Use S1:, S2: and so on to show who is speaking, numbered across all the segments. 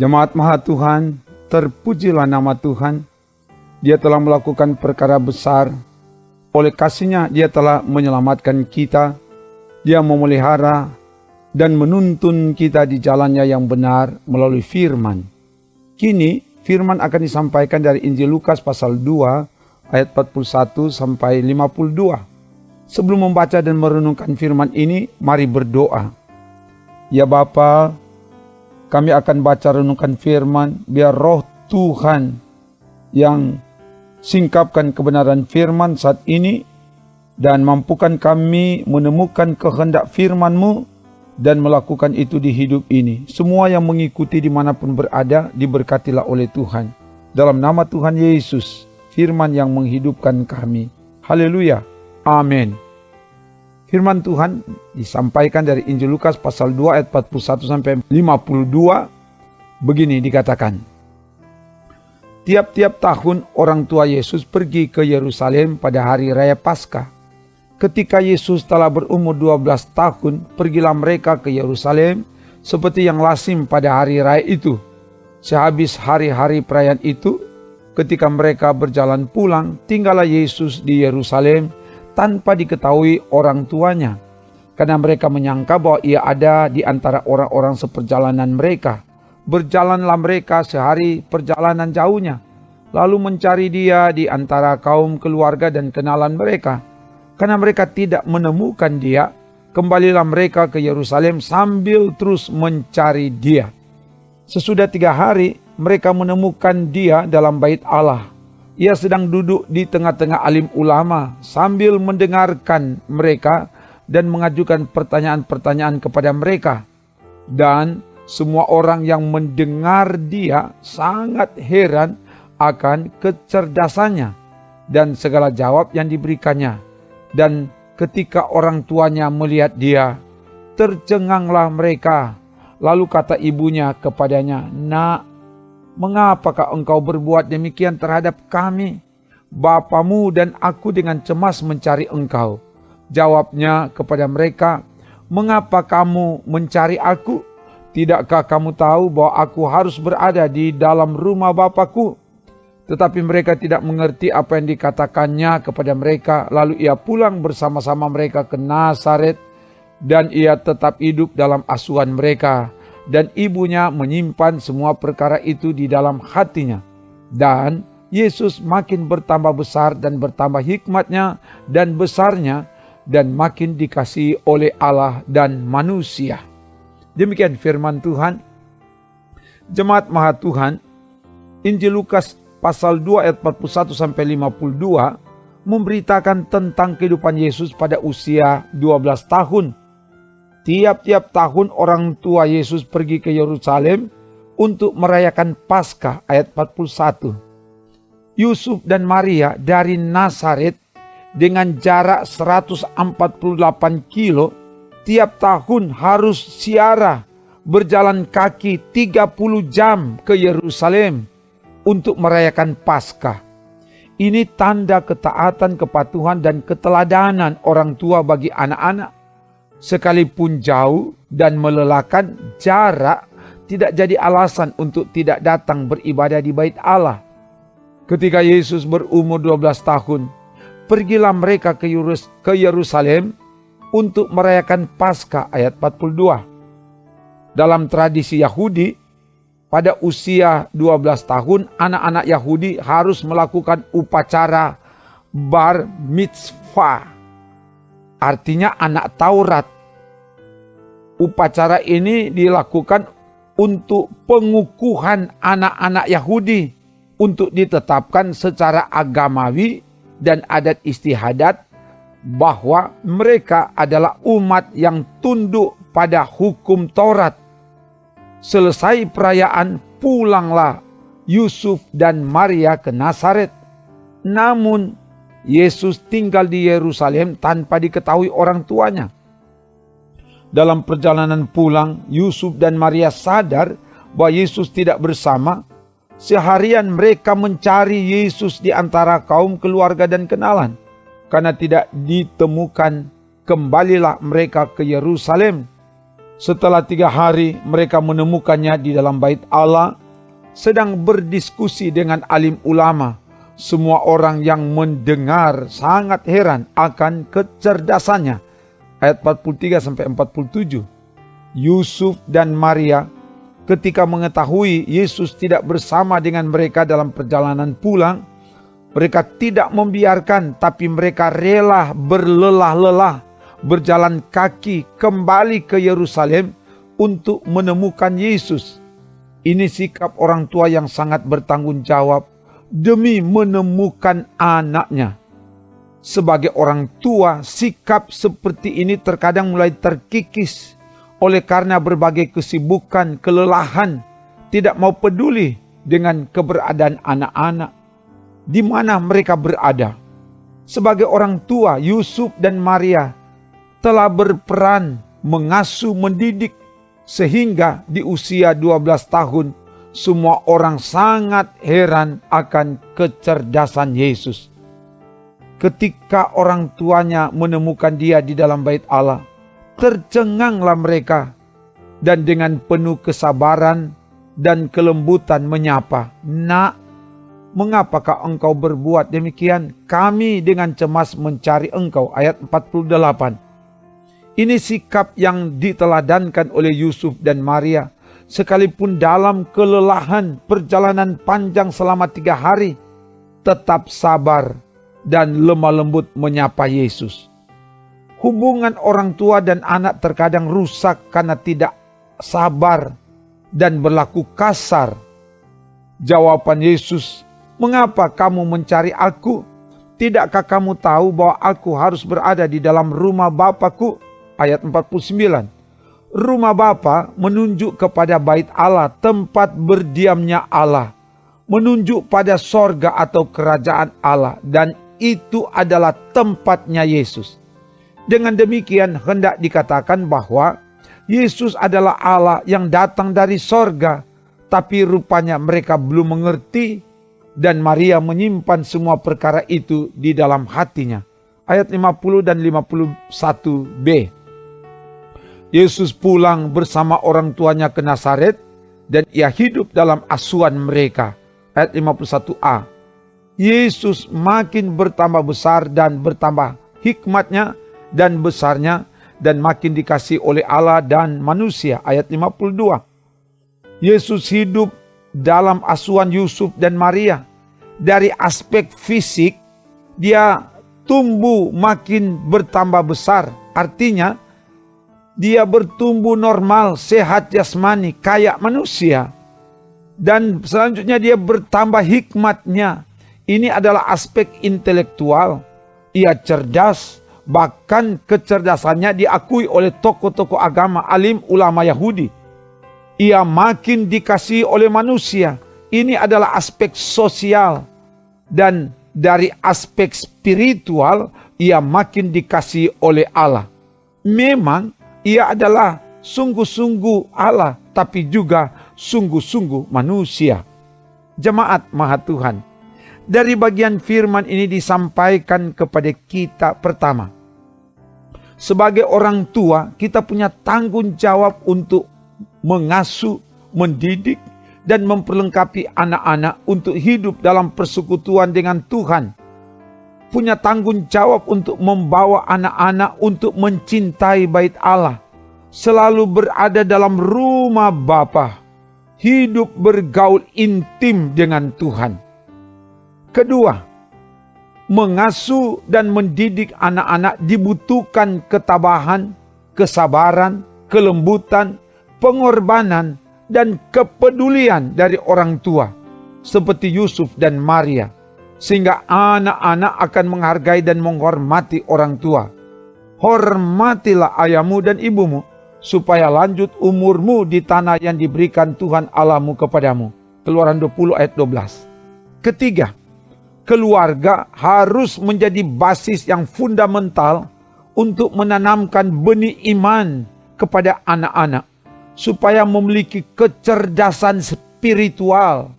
S1: Jemaat Maha Tuhan, terpujilah nama Tuhan. Dia telah melakukan perkara besar. Oleh kasih-Nya Dia telah menyelamatkan kita. Dia memelihara dan menuntun kita di jalannya yang benar melalui firman. Kini firman akan disampaikan dari Injil Lukas pasal 2 ayat 41 sampai 52. Sebelum membaca dan merenungkan firman ini, mari berdoa. Ya Bapa, kami akan baca renungkan firman, biar roh Tuhan yang singkapkan kebenaran firman saat ini dan mampukan kami menemukan kehendak firman-Mu dan melakukan itu di hidup ini. Semua yang mengikuti dimanapun berada, diberkatilah oleh Tuhan. Dalam nama Tuhan Yesus, firman yang menghidupkan kami. Haleluya. Amin. Firman Tuhan disampaikan dari Injil Lukas pasal 2 ayat 41 sampai 52. Begini dikatakan. Tiap-tiap tahun orang tua Yesus pergi ke Yerusalem pada hari raya Paskah. Ketika Yesus telah berumur 12 tahun, pergilah mereka ke Yerusalem seperti yang lazim pada hari raya itu. Sehabis hari-hari perayaan itu, ketika mereka berjalan pulang, tinggallah Yesus di Yerusalem tanpa diketahui orang tuanya, karena mereka menyangka bahwa Ia ada di antara orang-orang seperjalanan mereka. Berjalanlah mereka sehari perjalanan jauhnya, lalu mencari Dia di antara kaum keluarga dan kenalan mereka. Karena mereka tidak menemukan Dia, kembalilah mereka ke Yerusalem sambil terus mencari Dia. Sesudah 3 hari, mereka menemukan Dia dalam bait Allah. Ia sedang duduk di tengah-tengah alim ulama sambil mendengarkan mereka dan mengajukan pertanyaan-pertanyaan kepada mereka. Dan semua orang yang mendengar Dia sangat heran akan kecerdasannya dan segala jawab yang diberikannya. Dan ketika orang tuanya melihat Dia, tercenganglah mereka. Lalu kata ibunya kepadanya, "Nak, mengapakah engkau berbuat demikian terhadap kami? Bapamu dan aku dengan cemas mencari engkau." Jawabnya kepada mereka, "Mengapa kamu mencari aku? Tidakkah kamu tahu bahwa aku harus berada di dalam rumah Bapakku?" Tetapi mereka tidak mengerti apa yang dikatakannya kepada mereka. Lalu Ia pulang bersama-sama mereka ke Nazaret, dan Ia tetap hidup dalam asuhan mereka. Dan ibunya menyimpan semua perkara itu di dalam hatinya. Dan Yesus makin bertambah besar dan bertambah hikmatnya dan besarnya, dan makin dikasihi oleh Allah dan manusia. Demikian firman Tuhan. Jemaat Maha Tuhan, Injil Lukas pasal 2 ayat 41 sampai 52 memberitakan tentang kehidupan Yesus pada usia 12 tahun. Tiap-tiap tahun orang tua Yesus pergi ke Yerusalem untuk merayakan Paskah, ayat 41. Yusuf dan Maria dari Nazaret dengan jarak 148 kilo tiap tahun harus ziarah berjalan kaki 30 jam ke Yerusalem untuk merayakan Paskah. Ini tanda ketaatan, kepatuhan dan keteladanan orang tua bagi anak-anak. Sekalipun jauh dan melelahkan, jarak tidak jadi alasan untuk tidak datang beribadah di bait Allah. Ketika Yesus berumur 12 tahun, pergilah mereka ke Yerusalem untuk merayakan Paskah, ayat 42. Dalam tradisi Yahudi, pada usia 12 tahun, anak-anak Yahudi harus melakukan upacara bar mitzvah, artinya anak Taurat. Upacara ini dilakukan untuk pengukuhan anak-anak Yahudi untuk ditetapkan secara agamawi dan adat istiadat bahwa mereka adalah umat yang tunduk pada hukum Taurat. Selesai perayaan, pulanglah Yusuf dan Maria ke Nazaret. Namun Yesus tinggal di Yerusalem tanpa diketahui orang tuanya. Dalam perjalanan pulang, Yusuf dan Maria sadar bahwa Yesus tidak bersama. Seharian mereka mencari Yesus di antara kaum keluarga dan kenalan. Karena tidak ditemukan, kembalilah mereka ke Yerusalem. Setelah 3 hari mereka menemukannya di dalam bait Allah, sedang berdiskusi dengan alim ulama. Semua orang yang mendengar sangat heran akan kecerdasannya. Ayat 43-47. Yusuf dan Maria ketika mengetahui Yesus tidak bersama dengan mereka dalam perjalanan pulang, mereka tidak membiarkan, tapi mereka rela berlelah-lelah berjalan kaki kembali ke Yerusalem untuk menemukan Yesus. Ini sikap orang tua yang sangat bertanggung jawab demi menemukan anaknya. Sebagai orang tua, sikap seperti ini terkadang mulai terkikis oleh karena berbagai kesibukan, kelelahan, tidak mau peduli dengan keberadaan anak-anak. Di mana mereka berada? Sebagai orang tua, Yusuf dan Maria telah berperan mengasuh, mendidik, sehingga di usia 12 tahun semua orang sangat heran akan kecerdasan Yesus. Ketika orang tuanya menemukan dia di dalam bait Allah, tercenganglah mereka dan dengan penuh kesabaran dan kelembutan menyapa, "Nak, mengapakah engkau berbuat demikian? Kami dengan cemas mencari engkau." Ayat 48. Ini sikap yang diteladankan oleh Yusuf dan Maria. Sekalipun dalam kelelahan perjalanan panjang selama 3 hari, tetap sabar dan lemah lembut menyapa Yesus. Hubungan orang tua dan anak terkadang rusak karena tidak sabar dan berlaku kasar. Jawaban Yesus, "Mengapa kamu mencari aku? Tidakkah kamu tahu bahwa aku harus berada di dalam rumah Bapa-Ku?" Ayat 49. Rumah Bapa menunjuk kepada bait Allah, tempat berdiamnya Allah. Menunjuk pada sorga atau kerajaan Allah, dan itu adalah tempatnya Yesus. Dengan demikian hendak dikatakan bahwa Yesus adalah Allah yang datang dari sorga, tapi rupanya mereka belum mengerti, dan Maria menyimpan semua perkara itu di dalam hatinya. Ayat 50 dan 51b. Yesus pulang bersama orang tuanya ke Nazaret dan ia hidup dalam asuhan mereka. Ayat 51a. Yesus makin bertambah besar dan bertambah hikmatnya dan besarnya dan makin dikasihi oleh Allah dan manusia. Ayat 52. Yesus hidup dalam asuhan Yusuf dan Maria. Dari aspek fisik, dia tumbuh makin bertambah besar. Artinya, dia bertumbuh normal, sehat jasmani, kayak manusia. Dan selanjutnya dia bertambah hikmatnya. Ini adalah aspek intelektual. Ia cerdas, bahkan kecerdasannya diakui oleh tokoh-tokoh agama, alim ulama Yahudi. Ia makin dikasihi oleh manusia. Ini adalah aspek sosial. Dan dari aspek spiritual, ia makin dikasihi oleh Allah. Memang ia adalah sungguh-sungguh Allah, tapi juga sungguh-sungguh manusia. Jemaat Maha Tuhan, dari bagian firman ini disampaikan kepada kita pertama. Sebagai orang tua, kita punya tanggung jawab untuk mengasuh, mendidik, dan memperlengkapi anak-anak untuk hidup dalam persekutuan dengan Tuhan. Punya tanggung jawab untuk membawa anak-anak untuk mencintai bait Allah, selalu berada dalam rumah Bapa, hidup bergaul intim dengan Tuhan. Kedua, mengasuh dan mendidik anak-anak dibutuhkan ketabahan, kesabaran, kelembutan, pengorbanan, dan kepedulian dari orang tua, seperti Yusuf dan Maria. Sehingga anak-anak akan menghargai dan menghormati orang tua. Hormatilah ayahmu dan ibumu, supaya lanjut umurmu di tanah yang diberikan Tuhan Allahmu kepadamu. Keluaran 20 ayat 12. Ketiga, keluarga harus menjadi basis yang fundamental untuk menanamkan benih iman kepada anak-anak, supaya memiliki kecerdasan spiritual,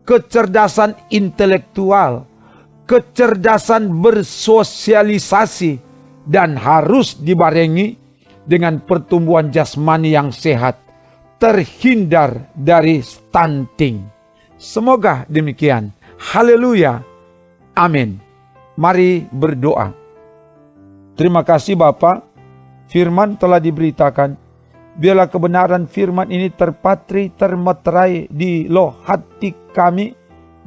S1: kecerdasan intelektual, kecerdasan bersosialisasi, dan harus dibarengi dengan pertumbuhan jasmani yang sehat, terhindar dari stunting. Semoga demikian. Haleluya. Amin. Mari berdoa. Terima kasih Bapa, firman telah diberitakan. Biarlah kebenaran firman ini terpatri, termeterai di loh hati kami,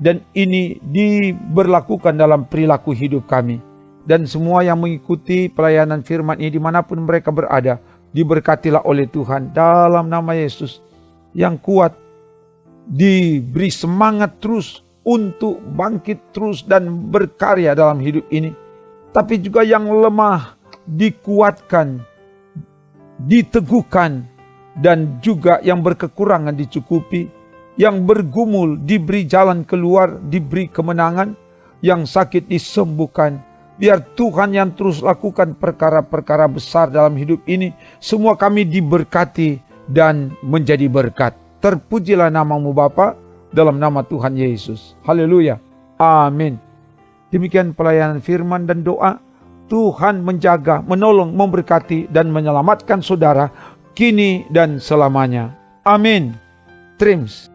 S1: dan ini diberlakukan dalam perilaku hidup kami. Dan semua yang mengikuti pelayanan firman ini dimanapun mereka berada, diberkatilah oleh Tuhan dalam nama Yesus. Yang kuat diberi semangat terus untuk bangkit terus dan berkarya dalam hidup ini. Tapi juga yang lemah dikuatkan, diteguhkan, dan juga yang berkekurangan dicukupi, yang bergumul diberi jalan keluar, diberi kemenangan, yang sakit disembuhkan. Biar Tuhan yang terus lakukan perkara-perkara besar dalam hidup ini. Semua kami diberkati dan menjadi berkat. Terpujilah namamu Bapa, dalam nama Tuhan Yesus. Haleluya. Amin. Demikian pelayanan firman dan doa. Tuhan menjaga, menolong, memberkati, dan menyelamatkan saudara kini dan selamanya. Amin. Trims.